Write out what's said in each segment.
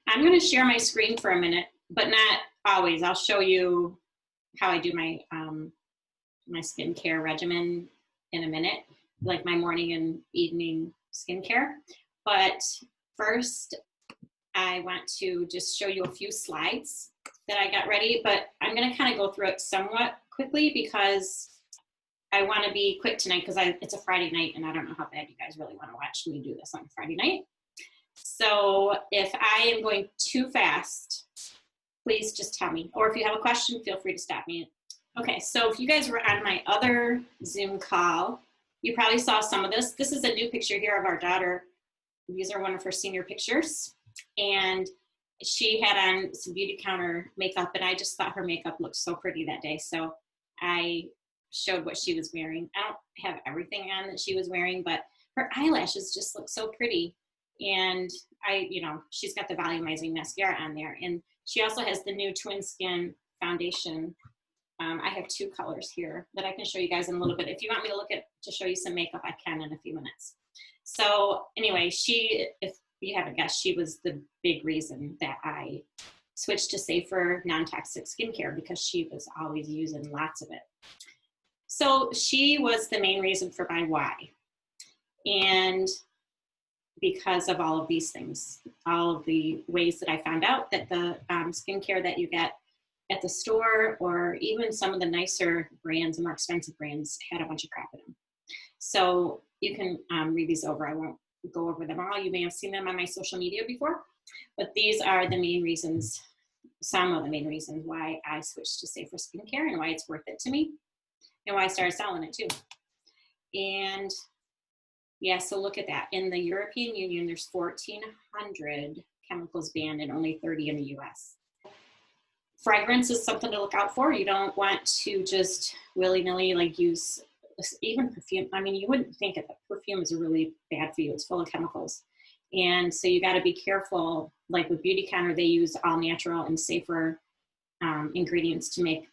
I'm going to share my screen for a minute, but not always. I'll show you how I do my my skincare regimen in a minute, like my morning and evening skincare. But first, I want to just show you a few slides that I got ready, but I'm going to kind of go through it somewhat quickly because I want to be quick tonight because it's a Friday night and I don't know how bad you guys really want to watch me do this on Friday night. So if I am going too fast, please just tell me. Or if you have a question, feel free to stop me. Okay, so if you guys were on my other Zoom call, you probably saw some of this. This is a new picture here of our daughter. These are one of her senior pictures. And she had on some Beautycounter makeup, and I just thought her makeup looked so pretty that day. So I showed what she was wearing. I don't have everything on that she was wearing, but her eyelashes just look so pretty. And she's got the volumizing mascara on there. And she also has the new Twin Skin foundation. I have two colors here that I can show you guys in a little bit. If you want me to show you some makeup, I can in a few minutes. So anyway, if you haven't guessed, she was the big reason that I switched to safer, non-toxic skincare because she was always using lots of it. So she was the main reason for my why. And because of all of these things, all of the ways that I found out that the skincare that you get at the store or even some of the nicer brands and more expensive brands had a bunch of crap in them. So you can read these over. I won't go over them all. You may have seen them on my social media before, but these are the main reasons, some of the main reasons why I switched to safer skincare and why it's worth it to me and why I started selling it too. And yeah, so look at that. In the European Union, there's 1,400 chemicals banned and only 30 in the US. Fragrance is something to look out for. You don't want to just willy-nilly use even perfume. I mean, you wouldn't think it, but perfume is really bad for you. It's full of chemicals. And so you got to be careful. Like with Beautycounter, they use all natural and safer ingredients to make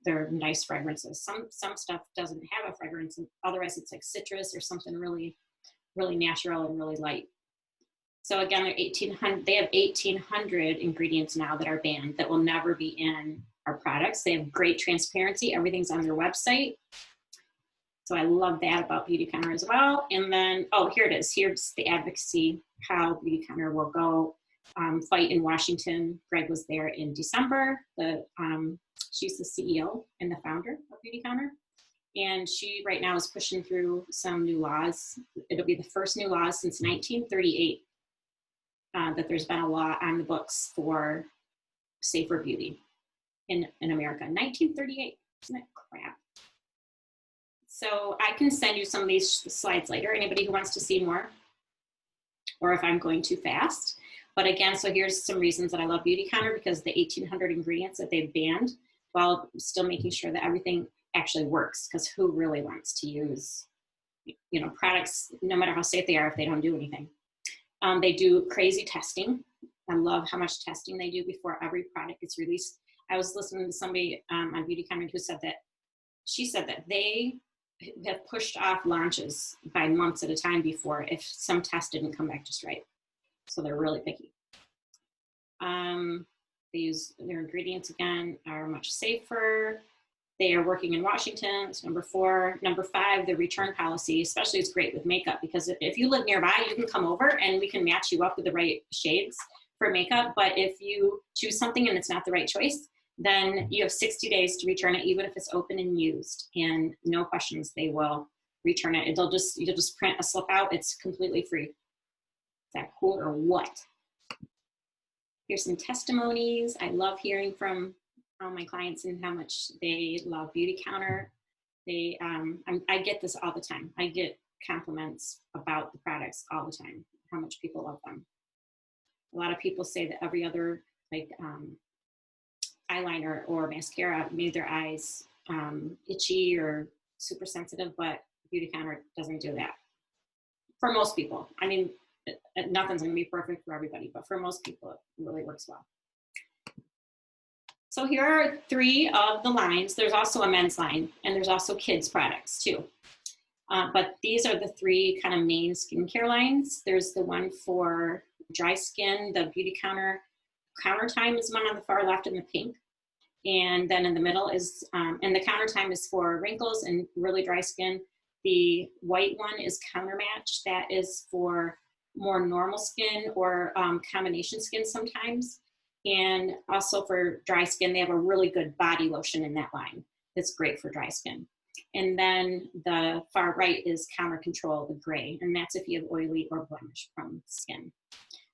their nice fragrances. Some stuff doesn't have a fragrance, and otherwise it's like citrus or something really, really natural and really light. So again, they have 1,800 ingredients now that are banned that will never be in our products. They have great transparency. Everything's on their website. So I love that about Beautycounter as well. And then, oh, here it is. Here's the advocacy, how Beautycounter will go fight in Washington. Greg was there in December. She's the CEO and the founder of Beautycounter. And she right now is pushing through some new laws. It'll be the first new law since 1938 that there's been a law on the books for safer beauty in America. 1938, isn't that crap? So I can send you some of these slides later, anybody who wants to see more, or if I'm going too fast. But again, so here's some reasons that I love Beautycounter, because the 1,800 ingredients that they've banned, while still making sure that everything actually works, because who really wants to use, products, no matter how safe they are, if they don't do anything. They do crazy testing. I love how much testing they do before every product gets released. I was listening to somebody on Beautycounter who said that, she said that they have pushed off launches by months at a time before if some test didn't come back just right. So they're really picky. They use their ingredients again are much safer. They are working in Washington. It's number 4. Number 5, the return policy, especially is great with makeup, because if you live nearby, you can come over and we can match you up with the right shades for makeup. But if you choose something and it's not the right choice, then you have 60 days to return it, even if it's open and used, and no questions, they will return it. You'll just print a slip out. It's completely free. Is that cool or what? Here's some testimonies. I love hearing from all my clients and how much they love Beautycounter. I get this all the time. I get compliments about the products all the time, how much people love them. A lot of people say that every other eyeliner or mascara made their eyes itchy or super sensitive, but Beautycounter doesn't do that. For most people. I mean, nothing's gonna be perfect for everybody, but for most people, it really works well. So here are 3 of the lines. There's also a men's line, and there's also kids products too. But these are the 3 kind of main skincare lines. There's the one for dry skin, the Beautycounter Counter Time is one on the far left in the pink. And then in the middle is, and the Counter Time is for wrinkles and really dry skin. The white one is Counter Match. That is for more normal skin or combination skin sometimes. And also for dry skin, they have a really good body lotion in that line. That's great for dry skin. And then the far right is Counter Control, the gray, and that's if you have oily or blemish prone skin.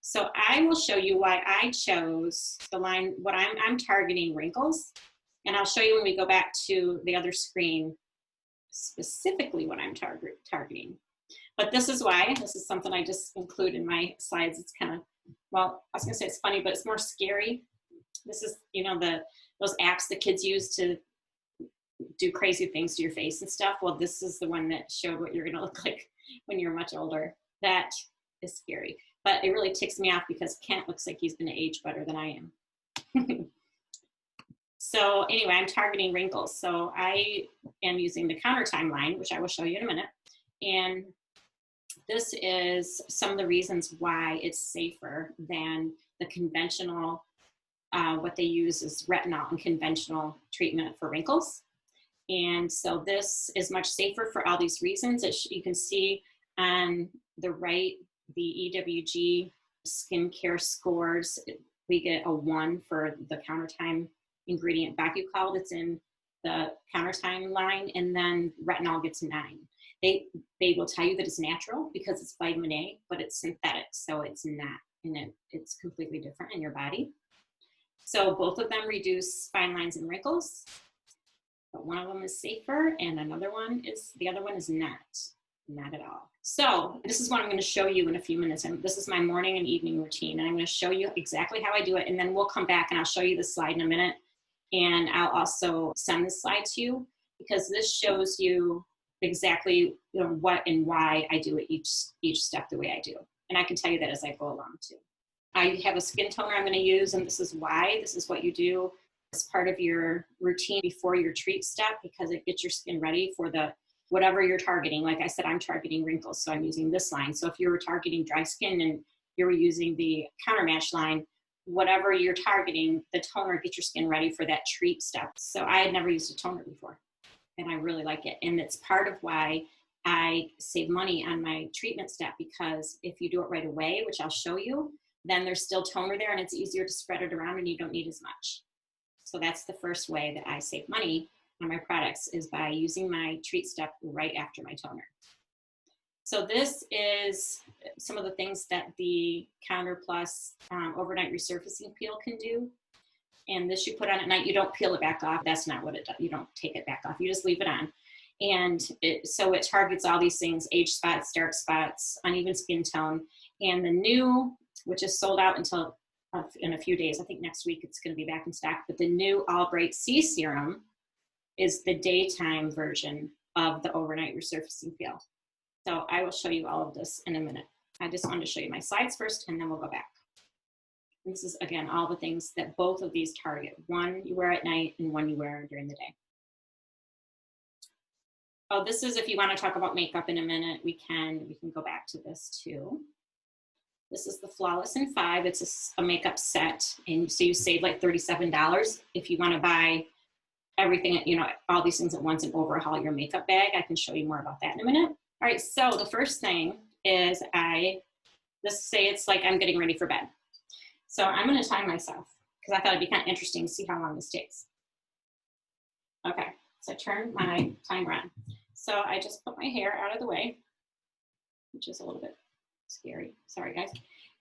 So I will show you why I chose the line, what I'm targeting wrinkles, and I'll show you when we go back to the other screen specifically what I'm targeting. But this is why, this is something I just include in my slides. It's kind of, well, I was gonna say it's funny, but it's more scary. This is, you know, those apps the kids use to do crazy things to your face and stuff. Well, this is the one that showed what you're gonna look like when you're much older. That is scary, but it really ticks me off because Kent looks like he's gonna age better than I am. So anyway, I'm targeting wrinkles. So I am using the Counter Time line, which I will show you in a minute. And this is some of the reasons why it's safer than the conventional, what they use is retinol and conventional treatment for wrinkles. And so this is much safer for all these reasons. You can see on the right, the EWG skincare scores, we get a 1 for the Counter Time ingredient Beautycounter that's in the Counter Time line, and then retinol gets a 9. They will tell you that it's natural because it's vitamin A, but it's synthetic, so it's not, and it's completely different in your body. So both of them reduce fine lines and wrinkles, but one of them is safer, and the other one is not at all. So this is what I'm going to show you in a few minutes, and this is my morning and evening routine, and I'm going to show you exactly how I do it, and then we'll come back and I'll show you the slide in a minute, and I'll also send the slide to you because this shows you exactly, you know, what and why I do it each step the way I do. And I can tell you that as I go along too. I have a skin toner I'm going to use, and this is why. This is what you do as part of your routine before your treat step because it gets your skin ready for the whatever you're targeting. Like I said, I'm targeting wrinkles, so I'm using this line. So if you were targeting dry skin and you were using the Counter Match line, whatever you're targeting, the toner gets your skin ready for that treat step. So I had never used a toner before, and I really like it. And it's part of why I save money on my treatment step, because if you do it right away, which I'll show you, then there's still toner there and it's easier to spread it around and you don't need as much. So that's the first way that I save money on my products, is by using my treat step right after my toner. So this is some of the things that the Counter Plus overnight resurfacing peel can do. And this you put on at night, you don't peel it back off. That's not what it does. You don't take it back off. You just leave it on. And so it targets all these things: age spots, dark spots, uneven skin tone. And the new, which is sold out until in a few days, I think next week it's going to be back in stock, but the new All Bright C Serum is the daytime version of the overnight resurfacing peel. So I will show you all of this in a minute. I just wanted to show you my slides first, and then we'll go back. And this is, again, all the things that both of these target. One you wear at night and one you wear during the day. Oh, this is if you want to talk about makeup in a minute, we can go back to this too. This is the Flawless in 5. It's a makeup set, and so you save like $37 if you want to buy everything, you know, all these things at once and overhaul your makeup bag. I can show you more about that in a minute. All right, so the first thing is let's say it's like I'm getting ready for bed. So I'm going to time myself because I thought it'd be kind of interesting to see how long this takes. Okay, so I turn my timer on. So I just put my hair out of the way, which is a little bit scary. Sorry, guys.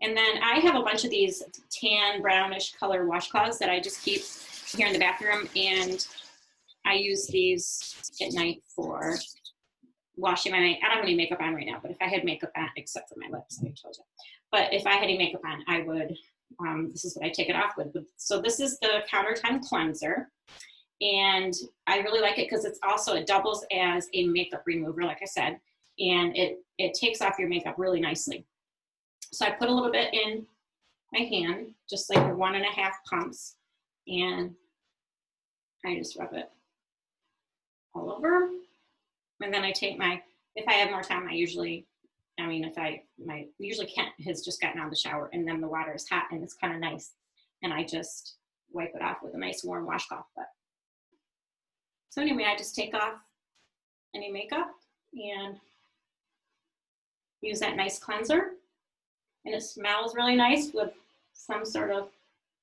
And then I have a bunch of these tan brownish color washcloths that I just keep here in the bathroom, and I use these at night for washing my makeup. I don't have any makeup on right now, but if I had makeup on, except for my lips, I told you. But if I had any makeup on, I would, this is what I take it off with. So this is the Counter Time cleanser. And I really like it because it's also, it doubles as a makeup remover, like I said, and it takes off your makeup really nicely. So I put a little bit in my hand, just like 1.5 pumps, and I just rub it all over. And then I take if I have more time, usually Kent has just gotten out of the shower and then the water is hot and it's kind of nice. and I just wipe it off with a nice warm washcloth. So anyway, I just take off any makeup and use that nice cleanser. And it smells really nice with some sort of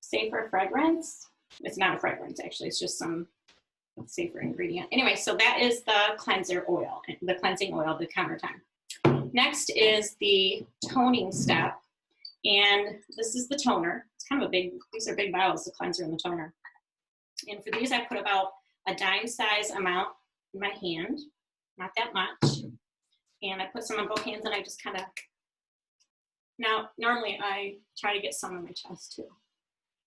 safer fragrance. It's not a fragrance, actually. It's just some safer ingredient. Anyway, so that is the cleanser oil, the cleansing oil, the counter time. Next is the toning step. And this is the toner. It's kind of a big, these are big bottles, the cleanser and the toner. And for these, I put about a dime size amount in my hand, not that much. And I put some on both hands, and I just kind of, now, normally I try to get some on my chest too.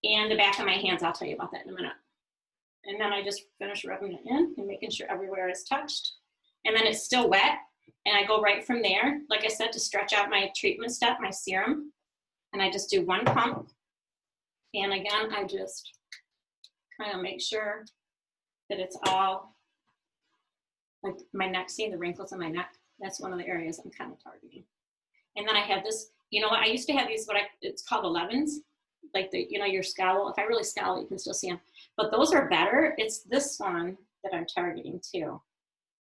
And the back of my hands, I'll tell you about that in a minute. And then I just finish rubbing it in and making sure everywhere is touched. And then it's still wet, and I go right from there, like I said, to stretch out my treatment step, my serum. And I just do one pump. And again, I just kind of make sure that it's all, like my neck, see the wrinkles in my neck? That's one of the areas I'm kind of targeting. And then I have this, you know what, I used to have these, it's called 11s, like the, you know, your scowl. If I really scowl, you can still see them. But those are better. It's this one that I'm targeting too.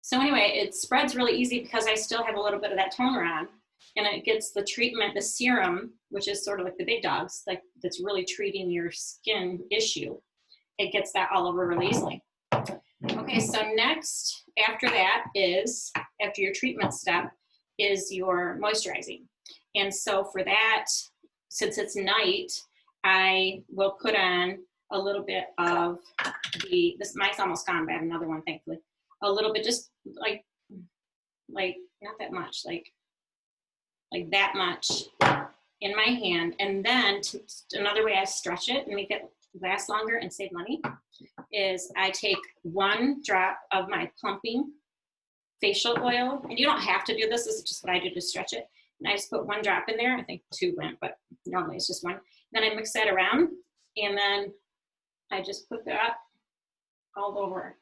So anyway, it spreads really easy because I still have a little bit of that toner on. And it gets the treatment, the serum, which is sort of like the big dogs, like that's really treating your skin issue. It gets that all over really easily. Okay, so next, after that is, after your treatment step, is your moisturizing. And so for that, since it's night, I will put on a little bit of mine's almost gone, but I have another one, thankfully. A little bit, just like not that much, like that much in my hand. And then another way I stretch it and make it last longer and save money is I take one drop of my plumping facial oil, and you don't have to do this. This is just what I do to stretch it. And I just put one drop in there. I think 2 went, but normally it's just one. Then I mix that around, and then I just put that all over.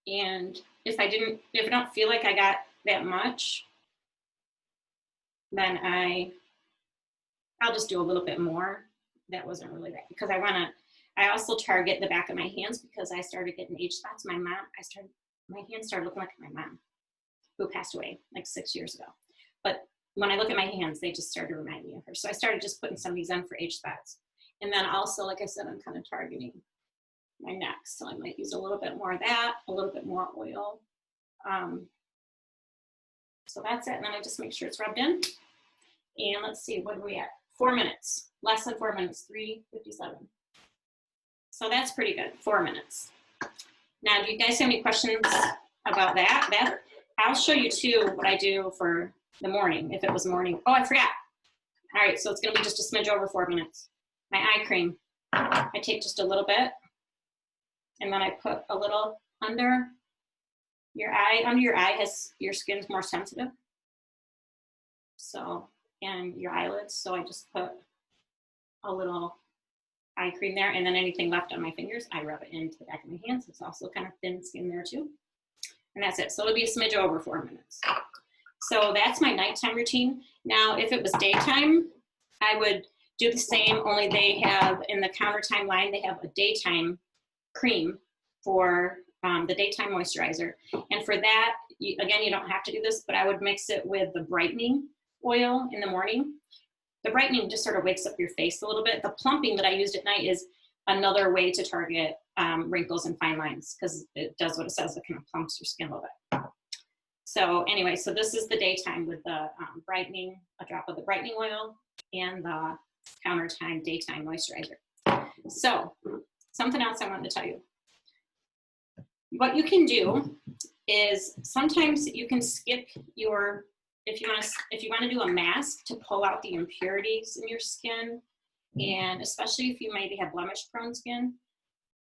And if I don't feel like I got that much, then I'll just do a little bit more. That wasn't really that, because I also target the back of my hands because I started getting age spots. My hands started looking like my mom, who passed away like 6 years ago. But when I look at my hands, they just started to remind me of her. So I started just putting some of these on for age spots. And then also, like I said, I'm kind of targeting my neck. So I might use a little bit more of that, a little bit more oil. So that's it. And then I just make sure it's rubbed in. And let's see, what are we at? 4 minutes, less than 4 minutes, 3:57. So that's pretty good, 4 minutes. Now, do you guys have any questions about that? I'll show you too what I do for the morning, if it was morning. Oh, I forgot. All right, so it's gonna be just a smidge over 4 minutes. My eye cream, I take just a little bit, and then I put a little under your eye. Under your eye, your skin's more sensitive. So, and your eyelids, so I just put a little eye cream there, and then anything left on my fingers, I rub it into the back of my hands. It's also kind of thin skin there too. And that's it. So it'll be a smidge over 4 minutes. So that's my nighttime routine. Now, if it was daytime, I would do the same, only they have, in the counter time line, they have a daytime cream for the daytime moisturizer. And for that, again, you don't have to do this, but I would mix it with the brightening oil in the morning. The brightening just sort of wakes up your face a little bit. The plumping that I used at night is another way to target wrinkles and fine lines, because it does what it says, it kind of plumps your skin a little bit. So anyway, so this is the daytime with the brightening, a drop of the brightening oil, and the counter time daytime moisturizer. So something else I wanted to tell you. What you can do is sometimes you can skip your, if you want to do a mask to pull out the impurities in your skin, and especially if you maybe have blemish prone skin,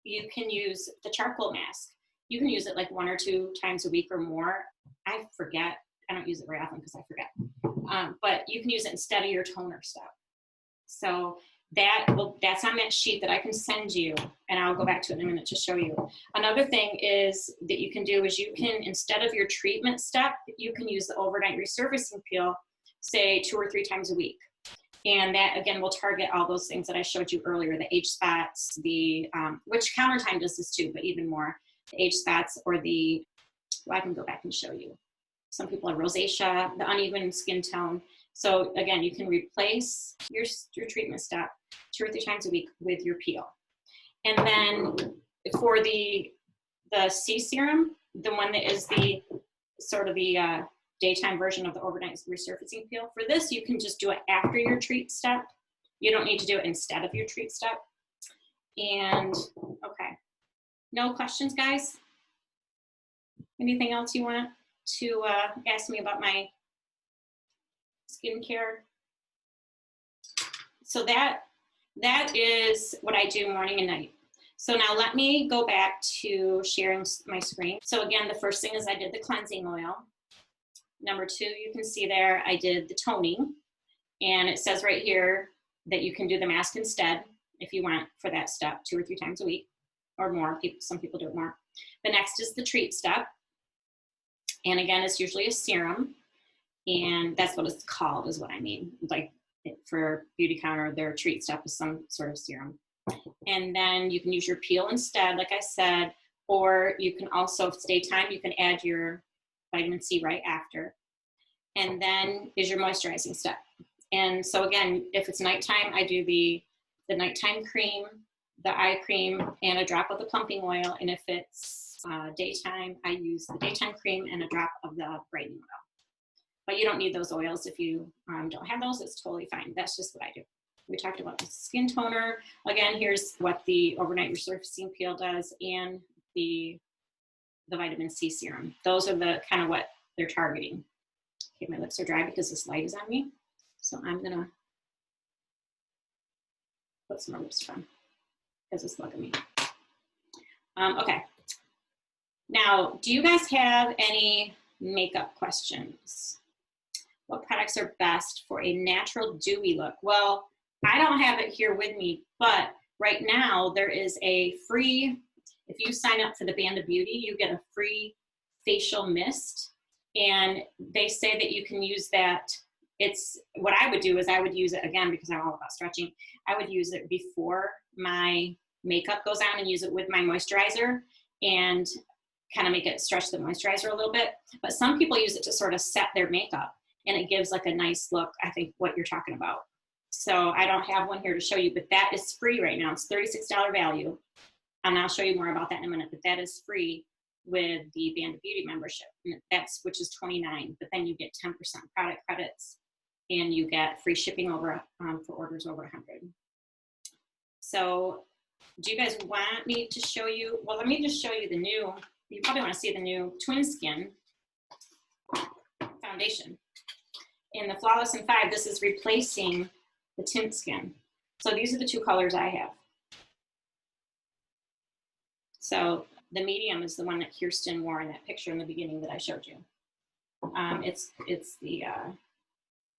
you can use the charcoal mask. You can use it like 1 or 2 times a week or more. I forget, I don't use it very often because I forget. But you can use it instead of your toner stuff. So that's on that sheet that I can send you, and I'll go back to it in a minute to show you. Another thing is that you can do is you can, instead of your treatment step, you can use the overnight resurfacing peel, say 2 or 3 times a week. And that, again, will target all those things that I showed you earlier, the age spots, the, which Counter Time does this too, but even more, the age spots or the, well, I can go back and show you. Some people have rosacea, the uneven skin tone. So again, you can replace your treatment step 2 or 3 times a week with your peel. And then for the C serum, the one that is the sort of the daytime version of the overnight resurfacing peel, for this, you can just do it after your treat step. You don't need to do it instead of your treat step. And okay, no questions, guys? Anything else you want to ask me about my skincare? So that is what I do morning and night. So now let me go back to sharing my screen. So again, the first thing is I did the cleansing oil. Number 2, you can see there, I did the toning. And it says right here that you can do the mask instead if you want for that step 2 or 3 times a week or more. Some people do it more. The next is the treat step. And again, it's usually a serum. And that's what it's called, is what I mean. Like for Beautycounter, their treat step is some sort of serum. And then you can use your peel instead, like I said, or you can also, if it's daytime, you can add your vitamin C right after. And then is your moisturizing step. And so again, if it's nighttime, I do the nighttime cream, the eye cream, and a drop of the pumping oil. And if it's daytime, I use the daytime cream and a drop of the brightening oil. But you don't need those oils if you don't have those. It's totally fine. That's just what I do. We talked about the skin toner. Again, here's what the overnight resurfacing peel does and the vitamin C serum. Those are the kind of what they're targeting. Okay, my lips are dry because this light is on me. So I'm gonna put some more lips on because it's bugging me. Okay. Now, do you guys have any makeup questions? What products are best for a natural dewy look? Well, I don't have it here with me, but right now there is a free, if you sign up for the Band of Beauty, you get a free facial mist. And they say that you can use that. It's, what I would do is I would use it, again, because I'm all about stretching, I would use it before my makeup goes on and use it with my moisturizer and kind of make it stretch the moisturizer a little bit. But some people use it to sort of set their makeup, and it gives like a nice look, I think, what you're talking about. So I don't have one here to show you, but that is free right now. It's $36 value. And I'll show you more about that in a minute, but that is free with the Band of Beauty membership. And which is $29, but then you get 10% product credits and you get free shipping over for orders over 100. So do you guys want me to show you? Well, let me just show you the new, you probably want to see the new Twin Skin foundation. In the Flawless in 5, this is replacing the Tint Skin. So these are the 2 colors I have. So the medium is the one that Kirsten wore in that picture in the beginning that I showed you. It's the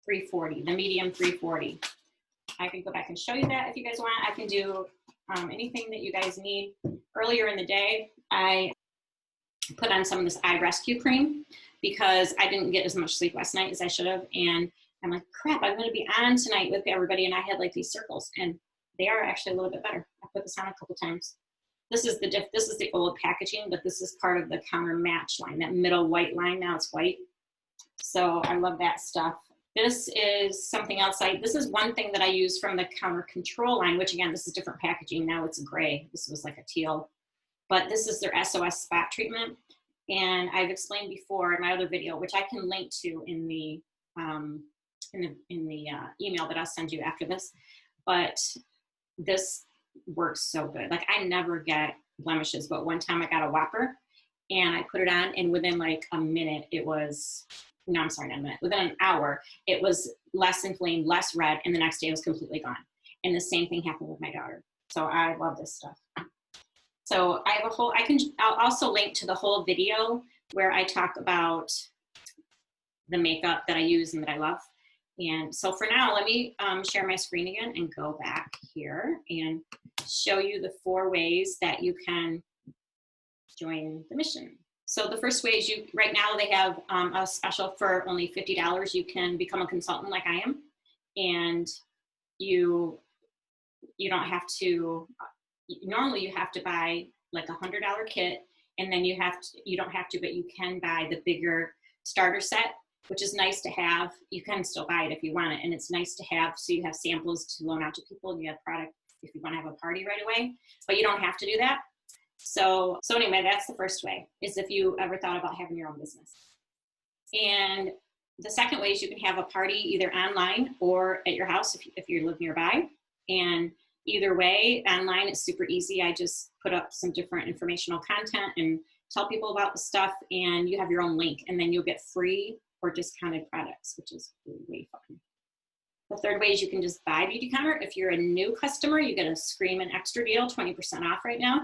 340, the medium 340. I can go back and show you that if you guys want. I can do anything that you guys need. Earlier in the day, I put on some of this eye rescue cream because I didn't get as much sleep last night as I should have. And I'm like, crap, I'm going to be on tonight with everybody. And I had like these circles, and they are actually a little bit better. I put this on a couple times. This is the old packaging, but this is part of the Counter Match line, that middle white line. Now it's white. So I love that stuff. This is something else. This is one thing that I use from the Counter Control line, which again, this is different packaging. Now it's gray. This was like a teal, but this is their Sos Fat Treatment. And I've explained before in my other video, which I can link to in the email that I'll send you after this. But this works so good. Like, I never get blemishes, but one time I got a whopper and I put it on, and within like a minute, it was, no, I'm sorry, not a minute, within an hour, it was less inflamed, less red, and the next day it was completely gone. And the same thing happened with my daughter. So I love this stuff. So I have a whole, I'll also link to the whole video where I talk about the makeup that I use and that I love. And so for now, let me share my screen again and go back here and show you the 4 ways that you can join the mission. So the first way is right now they have a special for only $50. You can become a consultant like I am. And you don't have to, normally you have to buy like $100 kit, and then you don't have to, but you can buy the bigger starter set, which is nice to have. You can still buy it if you want it, and it's nice to have, so you have samples to loan out to people, and you have product if you want to have a party right away, but you don't have to do that. So anyway, that's the first way, is if you ever thought about having your own business. And the second way is you can have a party either online or at your house if you live nearby. And either way, online is super easy. I just put up some different informational content and tell people about the stuff, and you have your own link, and then you'll get free or discounted products, which is really fun. The third way is you can just buy Beautycounter. If you're a new customer, you get a screaming extra deal, 20% off right now.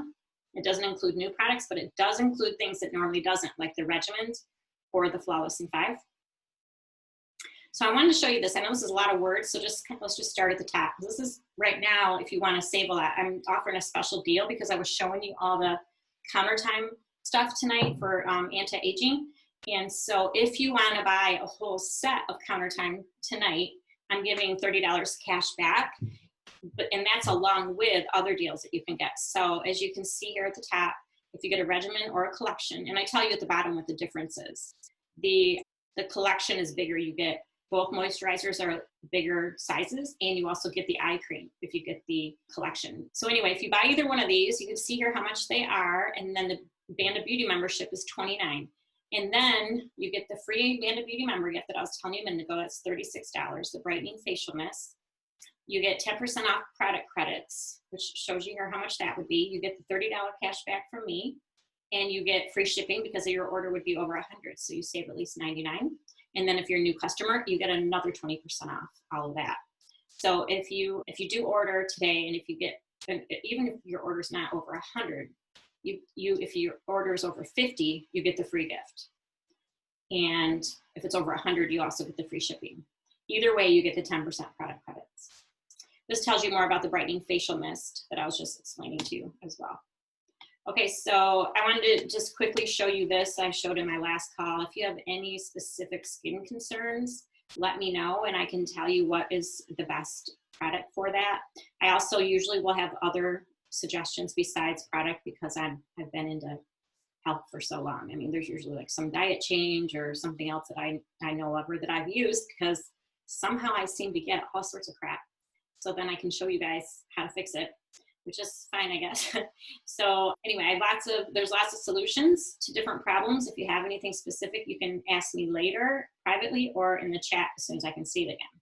It doesn't include new products, but it does include things that normally doesn't, like the regimens or the Flawless in 5. So I wanted to show you this. I know this is a lot of words, so let's just start at the top. This is right now, if you want to save a lot, I'm offering a special deal because I was showing you all the counter time stuff tonight for anti-aging. And so if you want to buy a whole set of counter time tonight, I'm giving $30 cash back, and that's along with other deals that you can get. So as you can see here at the top, if you get a regimen or a collection, and I tell you at the bottom what the difference is. The collection is bigger. You get both moisturizers are bigger sizes, and you also get the eye cream if you get the collection. So anyway, if you buy either one of these, you can see here how much they are, and then the Band of Beauty membership is $29. And then you get the free Band of Beauty member gift that I was telling you a minute ago. That's $36, the brightening facial mist. You get 10% off product credits, which shows you here how much that would be. You get the $30 cash back from me, and you get free shipping because your order would be over 100, so you save at least $99. And then if you're a new customer, you get another 20% off all of that. So if you do order today, and if you get, even if your order's not over 100, if your order is over 50, you get the free gift. And if it's over 100, you also get the free shipping. Either way, you get the 10% product credits. This tells you more about the brightening facial mist that I was just explaining to you as well. Okay, so I wanted to just quickly show you this. I showed in my last call. If you have any specific skin concerns, let me know, and I can tell you what is the best product for that. I also usually will have other suggestions besides product because I've been into health for so long. I mean, there's usually like some diet change or something else that I know of or that I've used, because somehow I seem to get all sorts of crap. So then I can show you guys how to fix it, which is fine, I guess. So anyway, there's lots of solutions to different problems. If you have anything specific, you can ask me later privately or in the chat as soon as I can see it again.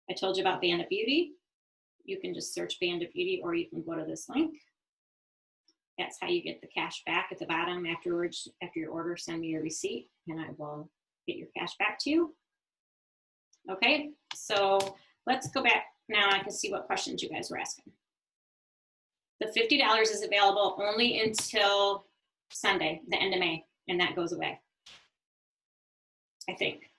I told you about Band of Beauty. You can just search Band of Beauty, or you can go to this link. That's how you get the cash back at the bottom. Afterwards, after your order, send me your receipt, and I will get your cash back to you. Okay, so let's go back now. I can see what questions you guys were asking. The $50 is available only until Sunday, the end of May, and that goes away, I think.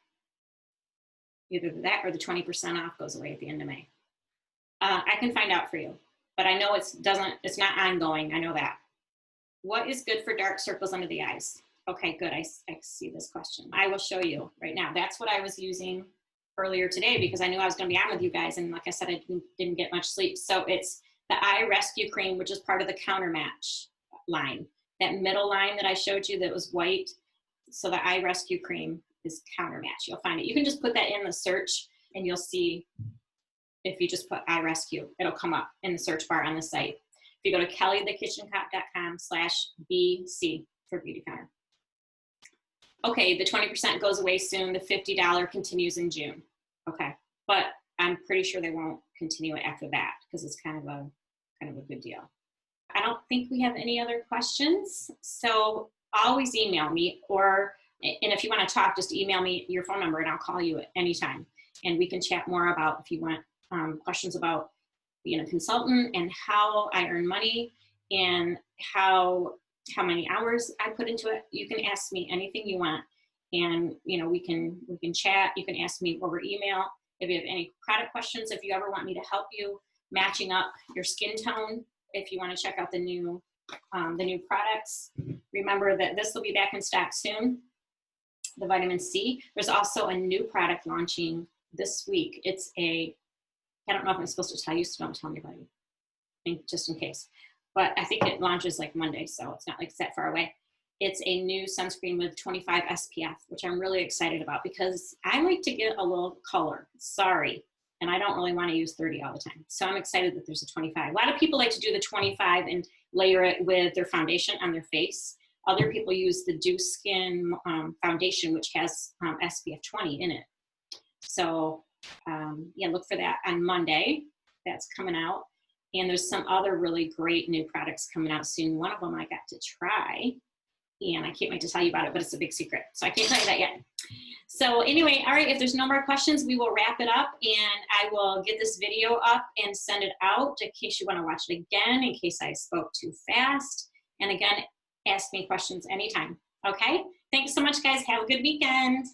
Either that or the 20% off goes away at the end of May. I can find out for you, but I know it's not ongoing. I know that. What is good for dark circles under the eyes? Okay, good. I see this question. I will show you right now. That's what I was using earlier today because I knew I was going to be on with you guys, and like I said, I didn't get much sleep. So it's the Eye Rescue Cream, which is part of the Counter Match line. That middle line that I showed you that was white. So the Eye Rescue Cream is Counter Match. You'll find it. You can just put that in the search, and you'll see. If you just put Eye Rescue, it'll come up in the search bar on the site. If you go to kellythekitchenkop.com/BC for Beautycounter. Okay, the 20% goes away soon. The $50 continues in June. Okay, but I'm pretty sure they won't continue it after that because it's kind of a good deal. I don't think we have any other questions. So always email me, and if you want to talk, just email me your phone number and I'll call you at any time. And we can chat more about, if you want questions about being a consultant and how I earn money and how many hours I put into it. You can ask me anything you want, and we can chat. You can ask me over email if you have any product questions. If you ever want me to help you matching up your skin tone, if you want to check out the new products, remember that this will be back in stock soon. The vitamin C. There's also a new product launching this week. It's a I don't know if I'm supposed to tell you, so don't tell anybody, just in case. But I think it launches like Monday, so it's not like it's that far away. It's a new sunscreen with 25 SPF, which I'm really excited about because I like to get a little color. Sorry. And I don't really want to use 30 all the time. So I'm excited that there's a 25. A lot of people like to do the 25 and layer it with their foundation on their face. Other people use the Dew Skin foundation, which has SPF 20 in it. So yeah, look for that on Monday. That's coming out. And there's some other really great new products coming out soon. One of them I got to try, and I can't wait to tell you about it, but it's a big secret. So I can't tell you that yet. So anyway, all right, if there's no more questions, we will wrap it up, and I will get this video up and send it out in case you want to watch it again, in case I spoke too fast. And again, ask me questions anytime. Okay? Thanks so much, guys. Have a good weekend.